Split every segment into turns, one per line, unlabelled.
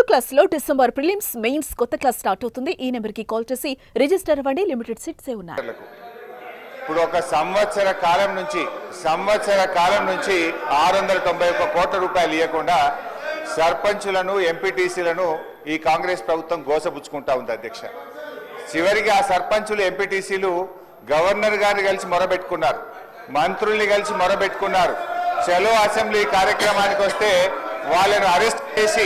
Class లో December prelims mains కొత్త class start అవుతుంది. ఈ నెంబర్ కి కాల్ చేసి రిజిస్టర్ అవ్వండి. లిమిటెడ్ సీట్స్ ఉన్నాయి.
ఇప్పుడు ఒక సంవత్సర కాలం నుంచి 691 కోట్ల రూపాయలు ఇవ్వకుండా సర్పంచులను ఎంపీటీసీలను ఈ కాంగ్రెస్ ప్రభుత్వం గోసపుచ్చుకుంటా ఉంది అధ్యక్ష. చివరికి ఆ సర్పంచులు ఎంపీటీసీలు గవర్నర్ గారిని కలిసి మొరబెట్టుకున్నారు, మంత్రుల్ని కలిసి మొరబెట్టుకున్నారు. చలో అసెంబ్లీ కార్యక్రమానికి వస్తే వాళ్ళను అరెస్ట్ చేసి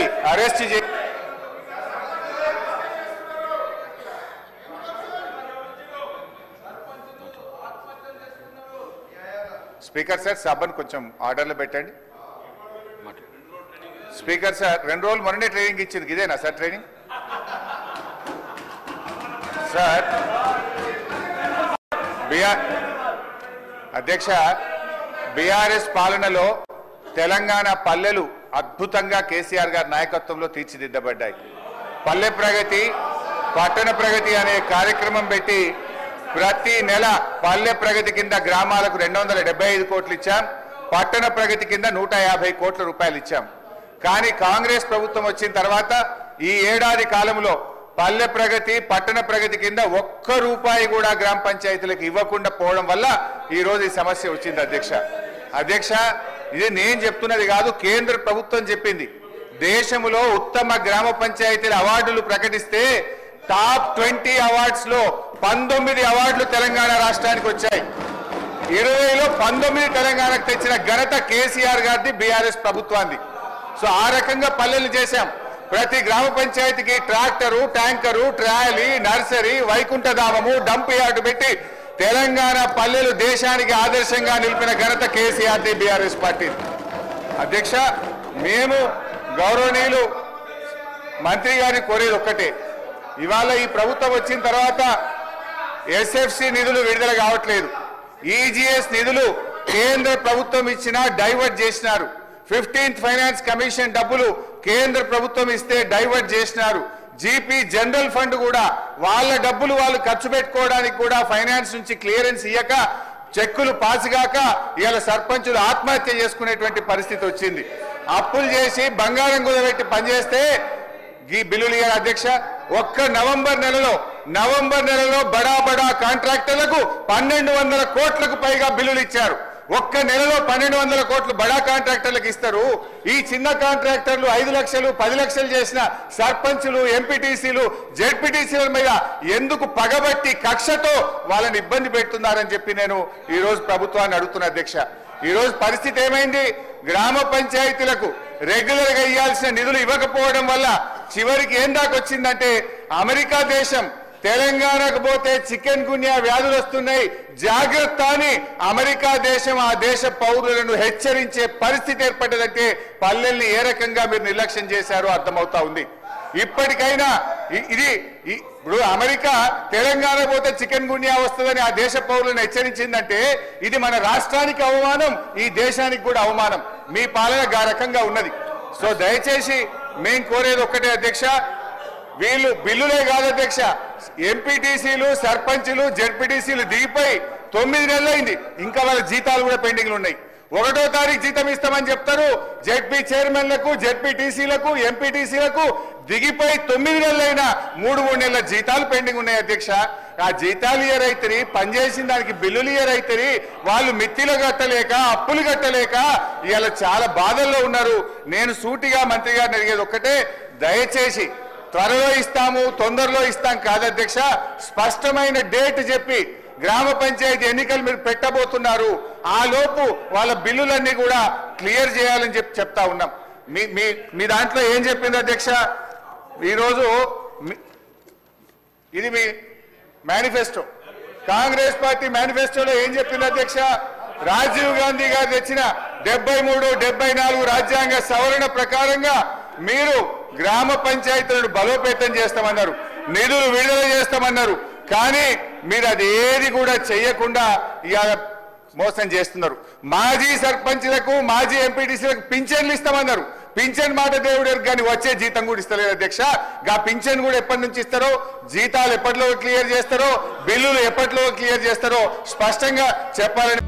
స్పీకర్ సార్ సభను కొంచెం ఆర్డర్లో పెట్టండి. స్పీకర్ సార్ 2 రోజులు మొన్ననే ట్రైనింగ్ ఇచ్చింది, ఇదేనా సార్ ట్రైనింగ్? సార్ అధ్యక్ష, బీఆర్ఎస్ పాలనలో తెలంగాణ పల్లెలు అద్భుతంగా కేసీఆర్ గారి నాయకత్వంలో తీర్చిదిద్దబడ్డాయి. పల్లె ప్రగతి, పట్టణ ప్రగతి అనే కార్యక్రమం పెట్టి ప్రతి నెల పల్లె ప్రగతి కింద గ్రామాలకు 275 కోట్లు ఇచ్చాం, పట్టణ ప్రగతి కింద 150 కోట్ల రూపాయలు ఇచ్చాం. కానీ కాంగ్రెస్ ప్రభుత్వం వచ్చిన తర్వాత ఈ ఏడాది కాలంలో పల్లె ప్రగతి, పట్టణ ప్రగతి కింద 1 రూపాయి కూడా గ్రామ పంచాయతీలకు ఇవ్వకుండా పోవడం వల్ల ఈ రోజు ఈ సమస్య వచ్చింది అధ్యక్ష. ఇది నేను చెప్తున్నది కాదు, కేంద్ర ప్రభుత్వం చెప్పింది. దేశంలో ఉత్తమ గ్రామ పంచాయతీల అవార్డులు ప్రకటిస్తే టాప్ 20 అవార్డ్స్ లో 19 అవార్డులు తెలంగాణ రాష్ట్రానికి వచ్చాయి. 20లో 19 తెలంగాణకు తెచ్చిన ఘనత కేసీఆర్ గారిది, బీఆర్ఎస్ ప్రభుత్వాన్ని. సో ఆ రకంగా పల్లెలు చేశాం. ప్రతి గ్రామ పంచాయతీకి ట్రాక్టరు, ట్యాంకరు, ట్రాలీ, నర్సరీ, వైకుంఠధామము, డంప్ యార్డు పెట్టి తెలంగాణ పల్లెలు దేశానికి ఆదర్శంగా నిలిపిన ఘనత కేసీఆర్ది, బీఆర్ఎస్ పార్టీ. అధ్యక్ష, మేము గౌరవనీయులు మంత్రి గారిని కోరేది ఒక్కటే, ఇవాళ ఈ ప్రభుత్వం వచ్చిన తర్వాత ఎస్ఎఫ్సి నిధులు విడుదల కావట్లేదు. ఈజీఎస్ నిధులు కేంద్ర ప్రభుత్వం ఇచ్చినా డైవర్ట్ చేసినారు. 15th ఫైనాన్స్ కమిషన్ డబ్బులు కేంద్ర ప్రభుత్వం ఇస్తే డైవర్ట్ చేసినారు. జీపీ జనరల్ ఫండ్ కూడా వాళ్ళ డబ్బులు వాళ్ళు ఖర్చు పెట్టుకోవడానికి కూడా ఫైనాన్స్ నుంచి క్లియరెన్స్ ఇయ్యక, చెక్కులు పాసుగాక ఇవాళ సర్పంచులు ఆత్మహత్య చేసుకునేటువంటి పరిస్థితి వచ్చింది. అప్పులు చేసి బంగారం కుదబెట్టి పనిచేస్తే ఈ బిల్లులు ఇయ్యారు అధ్యక్ష. ఒక్క నవంబర్ నెలలో బడా కాంట్రాక్టర్లకు 1200 కోట్లకు పైగా బిల్లులు ఇచ్చారు. ఒక్క నెలలో 1200 కోట్లు బడా కాంట్రాక్టర్లకు ఇస్తారు. ఈ చిన్న కాంట్రాక్టర్లు 5 లక్షలు 10 లక్షలు చేసిన సర్పంచులు, ఎంపీటీసీలు, జెడ్పీటీసీల మీద ఎందుకు పగబట్టి కక్షతో వాళ్ళని ఇబ్బంది పెడుతున్నారని చెప్పి నేను ఈ రోజు ప్రభుత్వాన్ని అడుగుతున్నా అధ్యక్ష. ఈ రోజు పరిస్థితి ఏమైంది? గ్రామ పంచాయతీలకు రెగ్యులర్ గా ఇవ్వాల్సిన నిధులు ఇవ్వకపోవడం వల్ల చివరికి ఏం దాకొచ్చిందంటే, అమెరికా దేశం తెలంగాణకు పోతే చికెన్ గున్యా వ్యాధులు వస్తున్నాయి, జాగ్రత్త అని అమెరికా దేశం ఆ దేశ పౌరులను హెచ్చరించే పరిస్థితి ఏర్పడ్డదంటే పల్లెల్ని ఏ రకంగా మీరు నిర్లక్ష్యం చేశారో అర్థమవుతా ఉంది. ఇప్పటికైనా ఇప్పుడు అమెరికా తెలంగాణ పోతే చికెన్ గున్యా వస్తుందని ఆ దేశ పౌరులను హెచ్చరించిందంటే ఇది మన రాష్ట్రానికి అవమానం, ఈ దేశానికి కూడా అవమానం. మీ పాలన ఆ రకంగా ఉన్నది. సో దయచేసి మేము కోరేది ఒక్కటే అధ్యక్ష, వీళ్ళు బిల్లులే కాదు అధ్యక్ష, ఎంపీటీసీలు, సర్పంచులు, జెడ్పీటీసీలు దిగిపోయి 9 నెలలైంది, ఇంకా వాళ్ళ జీతాలు కూడా పెండింగ్లు ఉన్నాయి. 1వ తారీఖు జీతం ఇస్తామని చెప్తారు. జెడ్పీ చైర్మన్లకు, జెడ్పీటీసీలకు, ఎంపీటీసీలకు దిగిపోయి 9 నెలలైనా 3 నెలల జీతాలు పెండింగ్ ఉన్నాయి అధ్యక్ష. ఆ జీతాలు ఇయరైతే పనిచేసిన దానికి బిల్లులు ఇయరైతే వాళ్ళు మిత్తిలు కట్టలేక, అప్పులు కట్టలేక ఇవాళ చాలా బాధల్లో ఉన్నారు. నేను సూటిగా మంత్రి గారిని అడిగేది ఒక్కటే, దయచేసి త్వరలో ఇస్తాము, తొందరలో ఇస్తాం కాదు అధ్యక్ష, స్పష్టమైన డేట్ చెప్పి గ్రామ పంచాయతీ ఎన్నికలు మీరు పెట్టబోతున్నారు, ఆ లోపు వాళ్ళ బిల్లులన్నీ కూడా క్లియర్ చేయాలని చెప్తా ఉన్నాం. మీ దాంట్లో ఏం చెప్పింది అధ్యక్ష? ఈరోజు ఇది మీ మేనిఫెస్టో, కాంగ్రెస్ పార్టీ మేనిఫెస్టోలో ఏం చెప్పింది అధ్యక్ష? రాజీవ్ గాంధీ గారు తెచ్చిన 73, 74 రాజ్యాంగ సవరణ ప్రకారంగా మీరు గ్రామ పంచాయతీలను బలోపేతం చేస్తామన్నారు, నిధులు విడుదల చేస్తామన్నారు. కానీ మీరు అది ఏది కూడా చేయకుండా ఇవాళ మోసం చేస్తున్నారు. మాజీ సర్పంచ్లకు, మాజీ ఎంపీటీసీలకు పింఛన్లు ఇస్తామన్నారు. పింఛన్ మాట దేవుడు కానీ వచ్చే జీతం కూడా ఇస్తలేదు అధ్యక్ష. గా పింఛన్ కూడా ఎప్పటి నుంచి ఇస్తారో, జీతాలు ఎప్పటిలో క్లియర్ చేస్తారో, బిల్లులు ఎప్పటిలో క్లియర్ చేస్తారో స్పష్టంగా చెప్పాలని